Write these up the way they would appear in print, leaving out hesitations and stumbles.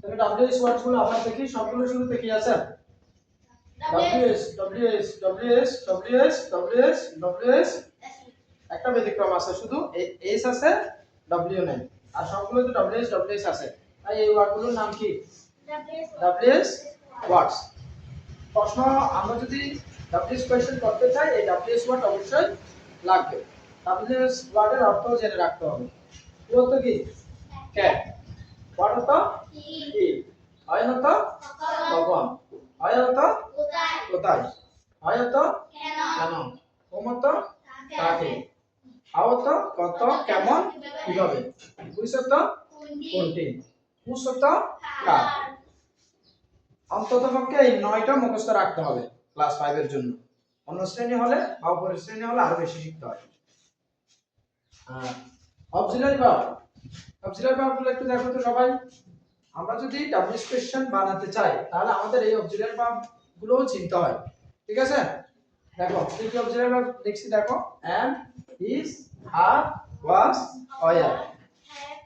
তাহলে W S word গুলো আবার দেখি, সবগুলো শুরুতে কি আছে? WS WS WS WS WS WS, একটা ব্যতিক্রম আছে, শুধু এস আছে, ডব্লিউ নাই, আর সবগুলোতে ডব্লিউএস ডব্লিউএস আছে। তাই এই ওয়ার্ডগুলোর নাম কি? WH words. প্রশ্ন আমরা যদি ডব্লিউএস কোশ্চেন করতে চাই, এই ডব্লিউএস ওয়ার্ড অবশ্যই লাগবে। ডব্লিউএস ওয়ার্ডের অর্থ জেনে রাখতে হবে। কি অর্থ? কি? ক্যাট। ওয়ার্ড অর্থ কি? হয় অর্থ ভগবান, হয় অর্থ কোথায়, হয় অর্থ কেন, কোন অর্থ কাকে, হাউ অর্থ কত, কেমন, কিভাবে, হুইচ অর্থ কোনটি, হুস অর্থ কার। অন্ততপক্ষে এই 9টা মুখস্থ রাখতে হবে ক্লাস 5 এর জন্য। অন্য শ্রেণী হলে বা উপরের শ্রেণী হলে আরো বেশি শিখতে হয়। অক্সিলারি ভার্ব, অক্সিলারি ভার্বগুলো একটু দেখো তো সবাই। আমরা যদি ডব্লিউএস কোশ্চেন বানাতে চাই তাহলে আমাদের এই অক্সিলারি ভার্ব গুলোও চিনতে হয়। ঠিক আছে? দেখো কি কি অক্সিলারি ভার্ব দেখছি, দেখো am, is, are, was, were,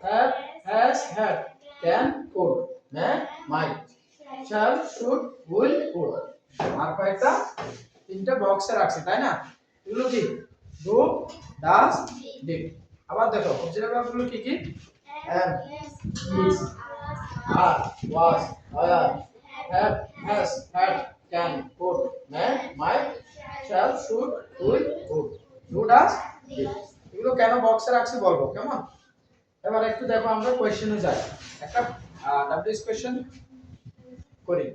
have, has, had, can, could, may, might, shall, should, will, would। আর কয়েকটা তিনটা বক্সে রাখছি, তাই না? এগুলো কি? Do, does, did. আবার দেখো অক্সিলারি ভার্ব গুলো কি কি? am, is, are, was, were, have, has, had, can, could, may, might, shall, should, will, would, do, does, did। এগুলো কেন বক্সে রাখছি বলবো, কেমন? এবার একটু দেখো আমরা কোশ্চেনে যাই। একটা ডব্লিউএস কোশ্চেন করি,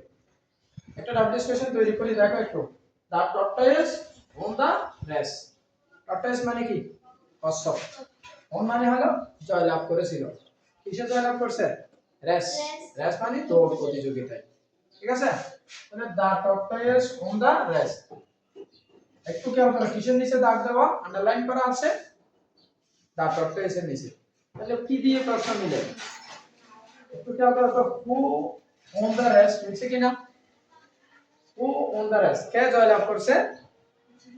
একটা ডব্লিউএস কোশ্চেন তৈরি করি। দেখো একটু, the tortoise on the race. Tortoise মানে কি? কচ্ছপ। অন মানে হলো জয়লাভ করেছিল। কিসে জয়লাভ করছে? রেস। রেস মানে দৌড় প্রতিযোগিতায়। ঠিক আছে? তাহলে দা টর্টয়েস অন দা রেস। একটু খেয়াল করো, কিসের নিচে দাগ দেওয়া আন্ডারলাইন করা আছে? দা টর্টয়েস এর নিচে। তাহলে কি দিয়ে প্রশ্ন মিলে? একটু খেয়াল করো তো, হু অন দা রেস মিলছে কিনা? হু অন দা রেস, কে জয়লাভ করছে?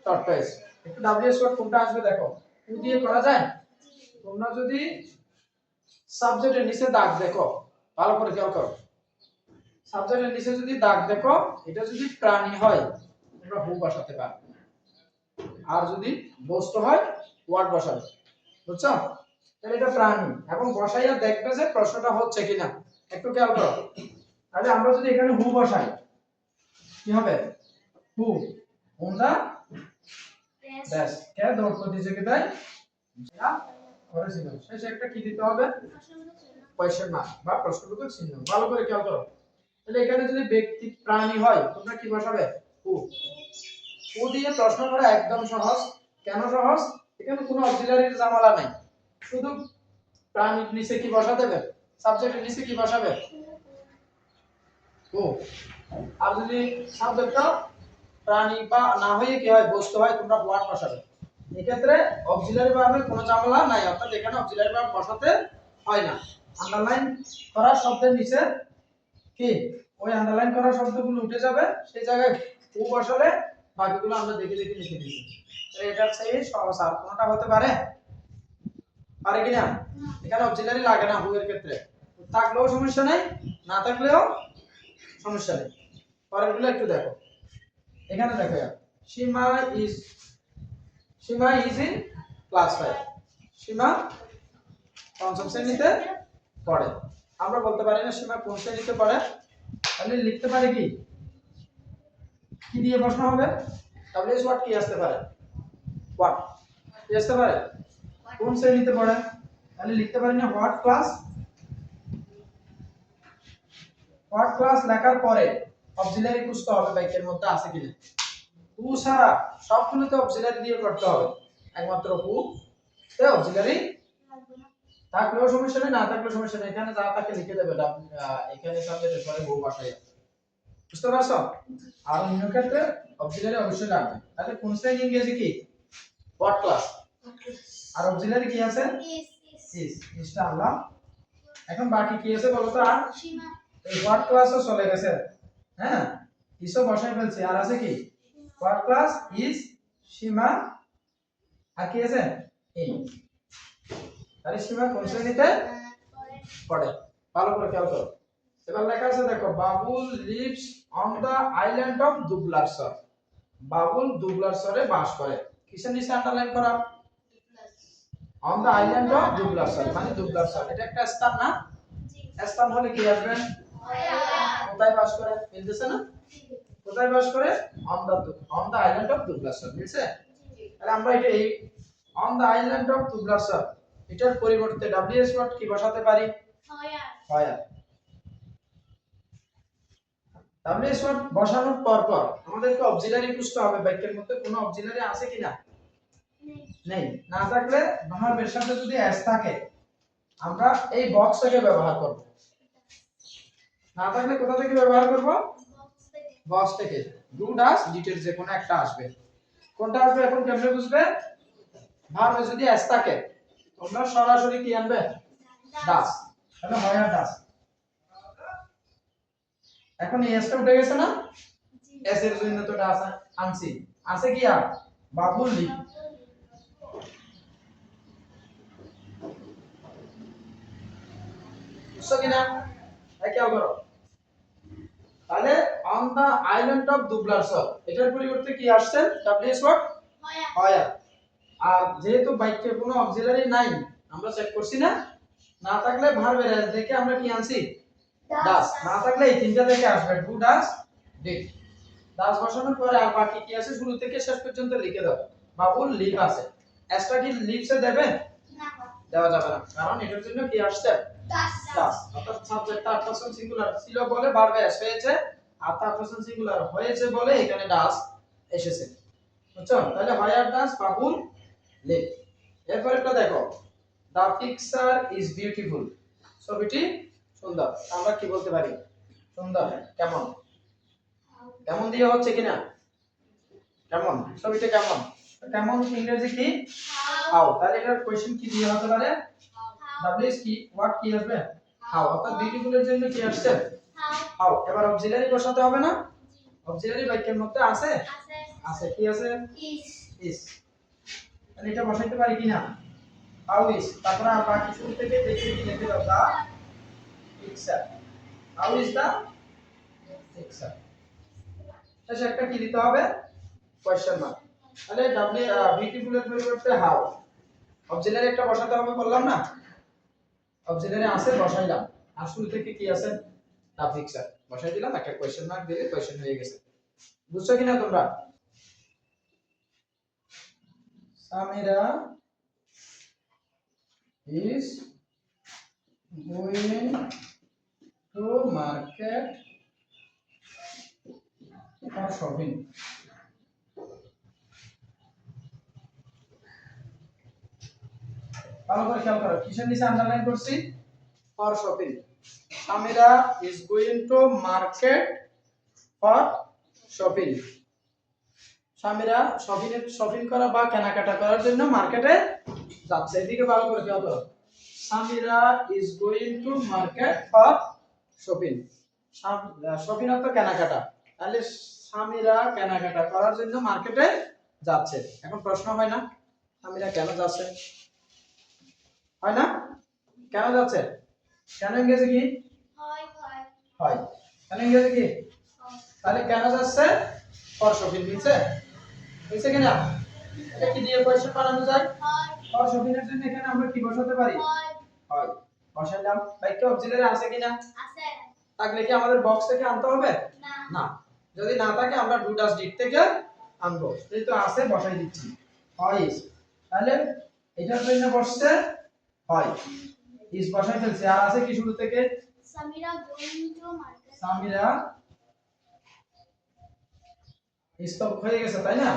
টর্টয়েস। একটু ডব্লিউএস ওয়ার্ড কোনটা আসবে দেখো। হু দিয়ে করা যায়? তোমরা যদি সাবজেক্টের নিচে দাগ দেখো, ভালো করে খেয়াল করো, সাবজেক্টের নিচে যদি দাগ দেখো, এটা যদি প্রাণী হয় তোমরা হু বসাতে পারো, আর যদি বস্তু হয় ওয়ার্ড বসাবে। বুঝছো? তাহলে এটা প্রাণী, এবং বসাইয়া দেখবে যে প্রশ্নটা হচ্ছে কিনা। একটু খেয়াল করো, তাহলে আমরা যদি এখানে হু বসাই কি হবে? হু অন দা রেস, কে দৌড় প্রতিযোগিতায় জয়লাভ করেছিল। শেষে একটা কি দিতে হবে? কোয়েশ্চেন মার্ক বা প্রশ্নবোধক চিহ্ন। ভালো করে খেয়াল করো, তাহলে এখানে যদি ব্যক্তি প্রাণী হয় তোমরা কি বসাবে? হু। হু দিয়ে প্রশ্ন করা একদম সহজ। কেন সহজ? এখানে কোনো অক্সিলারির ঝামেলা নাই, শুধু প্রাণীর নিচে কি বসাতে হবে, সাবজেক্টের নিচে কি বসাবে? হু। আর যদি সাবজেক্টটা প্রাণী বা না হয়ে কি হয়, বস্তু হয়, তোমরা ওয়ার্ড বসাবে। এক্ষেত্রে অক্সিলারি ভার্বের কোনো ঝামেলা নাই, অর্থাৎ এখানে অক্সিলারি ভার্ব বসাতে হয় না। আন্ডারলাইন করা শব্দের নিচে কি ওই আন্ডারলাইন করা শব্দগুলো উঠে যাবে, সেই জায়গায় হু বসালে বাকিগুলো আমরা দেখে দেখে লিখে দিই। তাহলে এটা হচ্ছে এই সহজ। আর কোনটা হতে পারে? পারে কিনা? এখানে অক্সিলারি লাগে না হু এর ক্ষেত্রে, থাকলেও সমস্যা নেই, না থাকলেও সমস্যা নেই। পরেরগুলো একটু দেখো, এখানে দেখো, Seema is, Seema is in class 5। সীমা পঞ্চম শ্রেণীতে পড়ে। আমরা বলতে পারি না সীমা কোন শ্রেণীতে পড়ে, তাহলে লিখতে পারি কি? কি দিয়ে প্রশ্ন হবে? ডব্লিউএস ওয়ার্ড কি আসতে পারে? হোয়াট কি আসতে পারে? কোন শ্রেণীতে পড়ে, তাহলে লিখতে পারি না হোয়াট ক্লাস। হোয়াট ক্লাস লেখার পরে অক্সিলারি খুঁজতে হবে বাক্যের মধ্যে আছে কিনা। হু ছাড়া সবগুলোতে অক্সিলারি দিয়ে করতে হবে, একমাত্র হু তে অক্সিলারি থাকলেও সমস্যা নেই, না থাকলেও সমস্যা নেই, এখানে যা থাকে লিখে দেবে। এখানে সাবজেক্টের পরে হু বসাই। বুঝতে পারছো? আর অন্য ক্ষেত্রে অক্সিলারি অবশ্যই লাগবে। তাহলে কোন শ্রেণী ইংরেজি কি? What class. আর অক্সিলারি কি আছে? ইজ। ইজটা আনলাম। এখন বাকি কি আছে বলো তো? আর এই হোয়াট ক্লাসও চলে গেছে, হ্যাঁ, ইজও বসাই ফেলছি। আর আছে কি? হোয়াট ক্লাস, ইজ, সীমা, আর কি আছে? ইন। তাহলে সীমা কোন শ্রেণীতে পড়ে? ভালো করে খেয়াল করো। এবার লেখা আছে দেখো, Babul lives on the island of Dublarchar. Babul দুবলারসরে বাস করে। কিসের নিচে আন্ডারলাইন করা? On the island of Dublarchar, মানে দুবলারসর এটা একটা স্থান না? স্থান হলে কি আসবে? কোথায় বাস করে? মিলতেছে না? কোথায় বাস করে? On the island of Dublarchar. মিলছে? তাহলে আমরা এটা এই on the island of Dublarchar এটার পরিবর্তে ডব্লিউএস ওয়ার্ড কি বসাতে পারি? হয়ার। ডব্লিউএস ওয়ার্ড বসানোর পর আমাদেরকে অক্সিলারি খুঁজতে হবে। বাক্যের মধ্যে কোনো অক্সিলারি আছে কিনা? নেই। না থাকলে ভার্বের সাথে যদি এস থাকে আমরা এই বক্সটাকে ব্যবহার করব। না থাকলে কোথা থেকে ব্যবহার করব? বক্স থেকে। ডু ডাস ডিটেইলস যে কোনো একটা আসবে। কোনটা আসবে এখন কেমনে বুঝবে? ভার্বে যদি এস থাকে তোমরা সরাসরি কি আনবে? ডাস। তাহলে হয়ার ডাস। এখন এই এসটা উঠে গেছে না? এস এর জন্য তো ডাস আনছি। আছে কি আর? বাবুল লিভ। বুঝছো কিনা? এই খেয়াল করো। তাহলে on the island of Dublarchar এটার পরিবর্তে কি আসছে? ডব্লিউএস ওয়ার্ড হয়ার। আর যেহেতু বাক্যে কোনো অক্সিলারি নাই আমরা চেক করছি না, না থাকলে ভার্বের এস দেখে আমরা কি আনছি? ডাস। না থাকলে এই তিনটা থেকে আসবে ডু ডাস ডিড। ডাস বসানোর পরে আর বাকি কি আছে শুরু থেকে শেষ পর্যন্ত লিখে দাও। বাবুল লিভ আছে। এসটা কি লিভসে দেবে? না, দেওয়া যাবে না, কারণ এটার জন্য কি আসছে? ডাস। অর্থাৎ সাবজেক্ট থার্ড পারসন সিঙ্গুলার ছিল বলে ভার্বে এস হয়েছে, আর থার্ড পারসন সিঙ্গুলার হয়েছে বলে এখানে ডাস এসেছে। বুঝছো? তাহলে হয়ার ডাস বাবুল লিভ। এরপরেরটা দেখো, দা পিকচার ইজ বিউটিফুল। ছবিটি সুন্দর। আমরা কি বলতে পারি? সুন্দর। কেমন? কেমন দিয়ে হচ্ছে কিনা? কেমন? ছবিটা কেমন? কেমন ইংরেজি কি? হাউ। তাহলে এটার কোশ্চেন কি দিয়ে হতে পারে? ডব্লিউএস কি হোয়াট কি আসবে? হাউ। অর্থাৎ বিউটিফুল এর জন্য কি আসছে? হাউ। এবার অক্সিলারি বসাতে হবে না? অক্সিলারি বাক্যের মধ্যে আছে? আছে। কি আছে? ইজ। তাহলে এটা বসাইতে পারি কিনা? How is. তারপর আর বাকি শুরু থেকে দেখে লিখে দাও the picture. How is the picture. শেষে একটা কি দিতে হবে? Question mark. তাহলে বিউটিফুল এর পরিবর্তে হাউ। অক্সিলারি একটা বসাতে হবে বললাম না? অক্সিলারি আছে বসাইলাম। আর শুরু থেকে কি আছে? দা পিকচার বসাই দিলাম, একটা কোশ্চেন মার্ক দিলে কোশ্চেন হয়ে গেছে। বুঝছো কিনা তোমরা? Samira is going to market for shopping. ভালো করে খেয়াল করো, কিসের নিচে আন্ডারলাইন করছি? For shopping. Samira is going to market for shopping. Samira shopping করা বা কেনাকাটা করার জন্য মার্কেটে যাচ্ছে। এদিকে ভালো করে খেয়াল করো। Samira is going to market for shopping. Shopping অর্থ কেনাকাটা। তাহলে সামিরা কেনাকাটা করার জন্য মার্কেটে যাচ্ছে। এখন প্রশ্ন হয় না সামিরা কেন যাচ্ছে? হয় না? কেন যাচ্ছে? কেন ইংরেজি কি? হয়। কেন ইংরেজি কি? তাহলে কেন যাচ্ছে? For shopping. নিচে নিচে কিনা? এটা কি দিয়ে কোশ্চেন বানানো যায়? ফর শপিং এর জন্য এখানে আমরা কি বসাতে পারি? হয়। বসাইলাম। বাক্যে অক্সিলারি আছে কিনা? আছে। থাকলে কি আমাদের বক্স থেকে আনতে হবে? না। যদি না থাকে আমরা ডু ডাস ডিড থেকে আনবো। যেহেতু আছে বসাই দিচ্ছি। হয় ইজ। তাহলে এটার জন্য বসছে হয়। ইজ বসাই ফেলছি। আর আছে কি শুরু থেকে? Samira going to market. Samira stop হয়ে গেছে তাই না?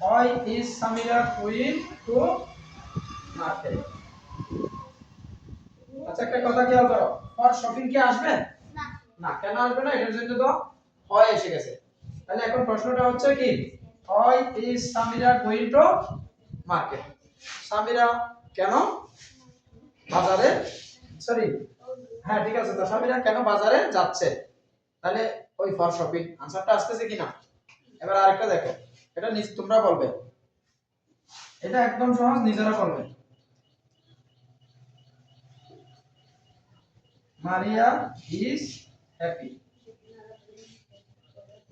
হয় is Samira going to market. আচ্ছা একটা কথা খেয়াল করো, ফর শপিং কি আসবে? না। না, কেন আসবে না? এটার জন্য তো হয় এসে গেছে। তাহলে এখন প্রশ্নটা হচ্ছে কি? হয় is Samira going to market. Samira কেন বাজারে, সরি হ্যাঁ ঠিক আছে, তো সামিরা কেন বাজারে যাচ্ছে? তাহলে ওই ফর শপিং আনসারটা আসতেছে কিনা? এবার আরেকটা দেখো, এটা তোমরা বলবে, এটা একদম সহজ, নিজেরা করবে। মারিয়া ইজ হ্যাপি।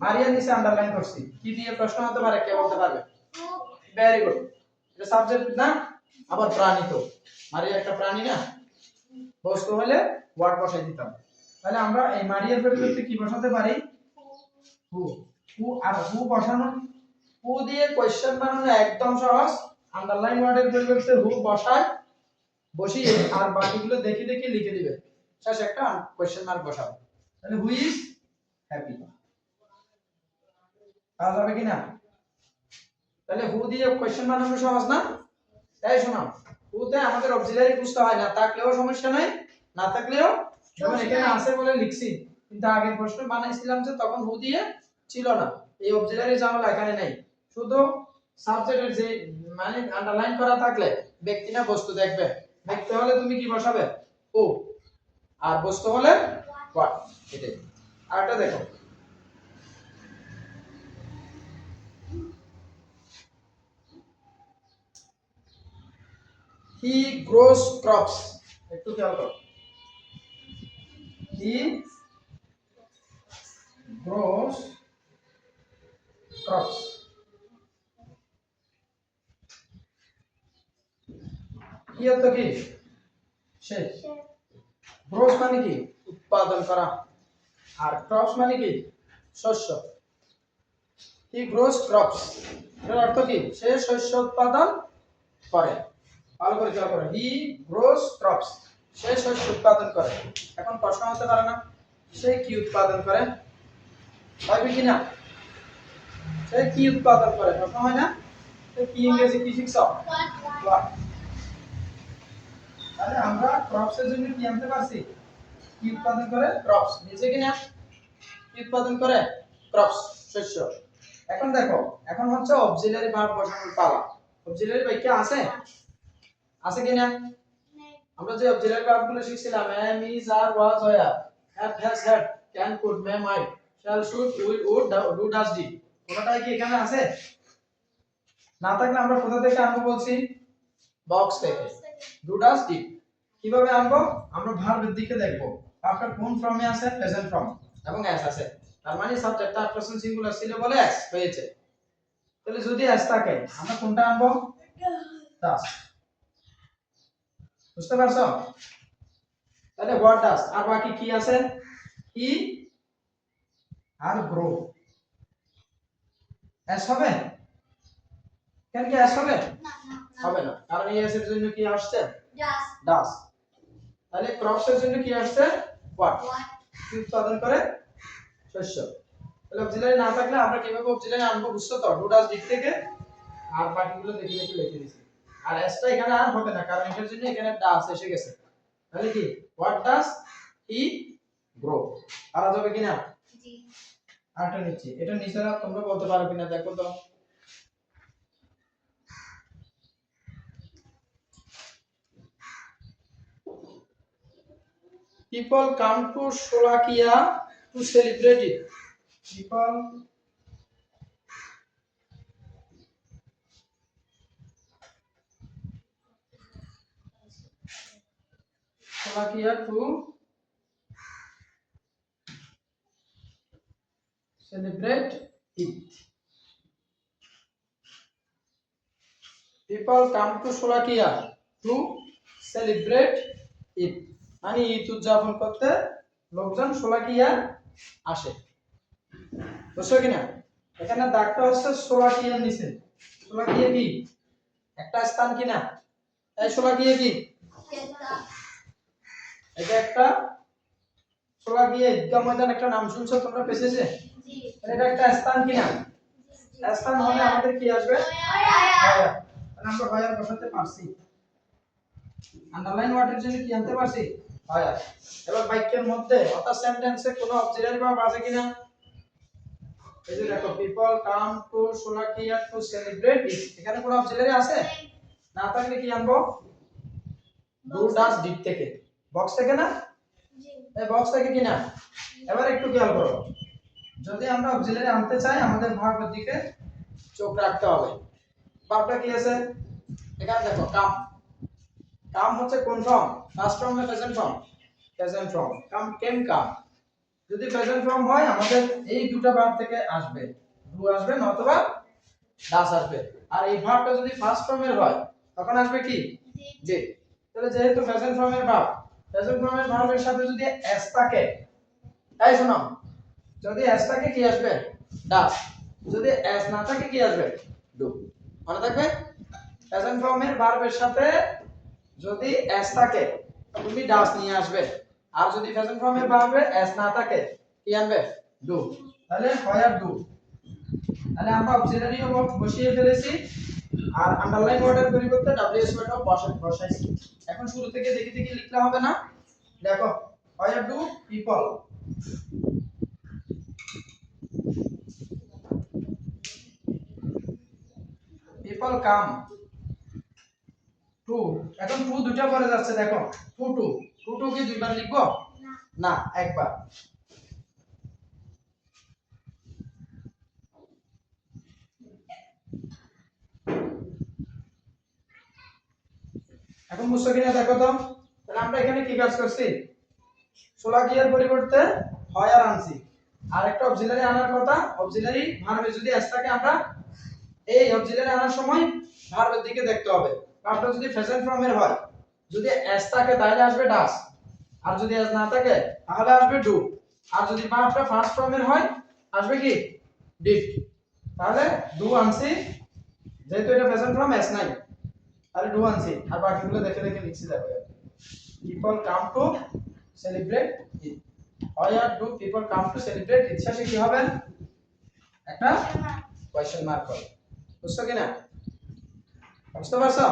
মারিয়া নিচে আন্ডারলাইন করছি, কি দিয়ে প্রশ্ন হতে পারে কে বলতে পারবে? ভেরি গুড, এটা সাবজেক্ট না, আবার প্রাণী তো, মারিয়া একটা প্রাণী না, বস্তু হলে ওয়ার্ড বসাই দিতাম। তাহলে আমরা এই মারিয়ার পরিবর্তে কি বসাতে পারি? হু। হু আর হু বসানো, হু দিয়ে কোশ্চেন বানানো একদম সহজ। আন্ডারলাইন ওয়ার্ডের পরিবর্তে হু বসায়, বসিয়ে আর বাকিগুলো দেখে দেখে লিখে দিবে, শেষ একটা কোশ্চেন মার্ক বসাবে। তাহলে হু ইজ হ্যাপি, পাওয়া যাবে কিনা? তাহলে হু দিয়ে কোশ্চেন বানানো সহজ না? তাই শোনো, হুতে আমাদের অক্সিলারি বুঝতে হয় না, থাকলেও সমস্যা নাই, না থাকলেও, যেমন এখানে আছে বলে লিখছি, কিন্তু আগের প্রশ্ন বানাইছিলাম যে তখন হু দিয়ে ছিল না, এই অক্সিলারি ঝামেলা এখানে নাই। শুধু সাবজেক্টের যে মানে আন্ডারলাইন করা থাকলে ব্যক্তি না বস্তু দেখবে, দেখতে হলে তুমি কি বসাবে? হু, আর বস্তু হলে হোয়াট, এটাই। আরেকটা দেখো, he grows crops, একটু খেয়াল করো, he grows crops, কি অর্থ কি? সে, গ্রোস মানে কি? উৎপাদন করা, আর ক্রপস মানে কি? শস্য। হি গ্রোস ক্রপস, এর অর্থ কি? সে শস্য উৎপাদন করে। ভালো করে খেয়াল করো, হি গ্রোস ক্রপস, সে শস্য উৎপাদন করে। এখন প্রশ্ন হতে পারে না সে কি উৎপাদন করে, ভাবি কি না? সে কি উৎপাদন করে, প্রশ্ন হয় না? সে কি, ইংরেজি কি শিখছ? What? তাহলে আমরা ক্রপস এর জন্য কি আনতে পারছি? কি উৎপাদন করে? ক্রপস, নিচে কি না? কি উৎপাদন করে? ক্রপস, শস্য। এখন দেখো, এখন হচ্ছে অক্সিলারি ভার্ব বসানোর পালা। অক্সিলারি ভার্ব কি আছে? আছে কি না? আমরা যে অক্সিলারি ভার্ব গুলো শিখছিলাম, am, is, are, was, were, have, has, had, can, could, may, might, shall, should, will, would, do, does, did, কোনটাই কি এখানে আছে? না থাকলে আমরা কোথা থেকে আনবো বলছি? বক্স থেকে। do, does, did কিভাবে আনবো? আমরা ভার্বের দিকে দেখব, ভার্বটা কোন ফর্মে আছে? প্রেজেন্ট ফর্ম, এবং s আছে, তার মানে সাবজেক্টটা প্রেজেন্ট সিঙ্গুলার ছিল বলে s হয়েছে। তাহলে যদি s থাকে আমরা কোনটা আনবো? does, বুঝতে পারছো? তাহলে what does, আর বাকি কি আছে? he আর grow, s হবে? কেন কি s হবে? হবে না, কারণ এই s এর জন্য কি আসছে? does। তাহলে ক্রপস এর জন্য কি আসছে? what, কি উৎপাদন করে? শস্য। তাহলে অক্সিলারি না থাকলে আমরা কিভাবে অক্সিলারি আনবো বুঝছো তো? ডু ডাজ ডিড থেকে, আর বাকিগুলো দেখে দেখে লিখে দিছি। আর এসটা এখানে আর হবে না, কারণ এটার জন্য এখানে ডাস এসে গেছে। তাহলে কি হোয়াট ডাজ হি গ্রো, পারা যাবে কিনা? জি। আরেকটা নিচ্ছি, এটা নিচেরা তোমরা বলতে পারো কিনা দেখো তো। People come to Slovakia to celebrate it. People Slovakia to celebrate it. People come to Slovakia to celebrate it, মানে ঈদ উদযাপন করতে লোকজন সোলাকিয়া আসে, বুঝছো কিনা? এখানে দাগটা হচ্ছে সোলাকিয়ার নিচে। সোলাকিয়া কি একটা স্থান কিনা? এই সোলাকিয়া কি এটা একটা, সোলাকিয়া ঈদগাহ ময়দান একটা নাম শুনছো তোমরা পেছেছে? জি। এটা একটা স্থান কিনা? স্থান হলে আমাদের কি আসবে? হয়। আমরা হয় বসাতে পারছি, আন্ডারলাইন ওয়ার্ডের জন্য কি আনতে পারছি? হয়। এবার বাক্যের মধ্যে অর্থাৎ সেন্টেন্সে কোনো অক্সিলারি ভার্ব আছে কিনা? এই যে দেখো, people come to Sholakia to celebrate it, এখানে কোনো অক্সিলারি আছে? না থাকলে কি আনবো? ডু ডাজ ডিড থেকে, বক্স থেকে না? জি। এই বক্স থেকে কিনা? এবার একটু খেয়াল করো, যদি আমরা অক্সিলারি আনতে চাই আমাদের ভার্বের দিকে চোখ রাখতে হবে। ভার্বটা কি আছে এখানে দেখো, কাম। কাম হচ্ছে কোন ফর্ম? পাস্ট ফর্ম না প্রেজেন্ট ফর্ম? প্রেজেন্ট ফর্ম কেম কাম। যদি প্রেজেন্ট ফর্ম হয় আমাদের এই দুটো ভার্ব থেকে আসবে, ডু আসবে নতুবা ডাস আসবে। আর এই ভার্বটা যদি ফার্স্ট ফর্মের হয় তখন আসবে কি ডিড। তাহলে যেহেতু প্রেজেন্ট ফর্মের ভার্ব, প্রেজেন্ট ফর্মের ভার্বের সাথে যদি এস থাকে, এই শোনো, যদি এস থাকে কি আসবে ডাস, যদি এস না থাকে কি আসবে ডু। মনে থাকবে, প্রেজেন্ট ফর্মের ভার্বের সাথে যদি এস থাকে তুমি ডাস নিয়ে আসবে, আর যদি প্রেজেন্ট ফর্মের ভার্বে এস না থাকে কি আনবে ডু। তাহলে হয় আর ডু। তাহলে আমরা অক্সিলারি ভার্ব বসিয়ে ফেলেছি আর আন্ডারলাইন ওয়ার্ডের পরিবর্তে ডব্লিউএস ওয়ার্ডও বসাইছি। এখন শুরু থেকে দেখি দেখি লিখলে হবে না। দেখো, হয় আর do people, people come to. এখন টু দুটো পরে যাচ্ছে, দেখো টু টু টু টু কি দুইবার লিখবো না, একবার। এখন বুঝছো কিনা দেখো তো। তাহলে আমরা এখানে কি কাজ করছি, সোলাকিয়ার পরিবর্তে হয় আর আনছি, আর একটা অক্সিলারি আনার কথা। অক্সিলারি ভার্বে যদি এস থাকে আমরা এই অক্সিলারি আনার সময় ভার্বের দিকে দেখতে হবে। ভার্বটা যদি প্রেজেন্ট ফর্মের হয়, যদি এস থাকে তাহলে আসবে ডাস, আর যদি এস না থাকে তাহলে আসবে ডু, আর যদি ভার্বটা ফার্স্ট ফর্মের হয় আসবে কি ডিড। তাহলে ডু আনছি, যেহেতু এটা প্রেজেন্ট ফর্ম এস নাই তাহলে ডু আনছি, আর বাকিগুলো দেখে দেখে লিখছি। দেখো, people come to celebrate Eid, why are do people come to celebrate Eid শেষে কি হবে একটা কোয়েশ্চেন মার্ক হবে। বুঝছো কিনা, বুঝতে পারছো?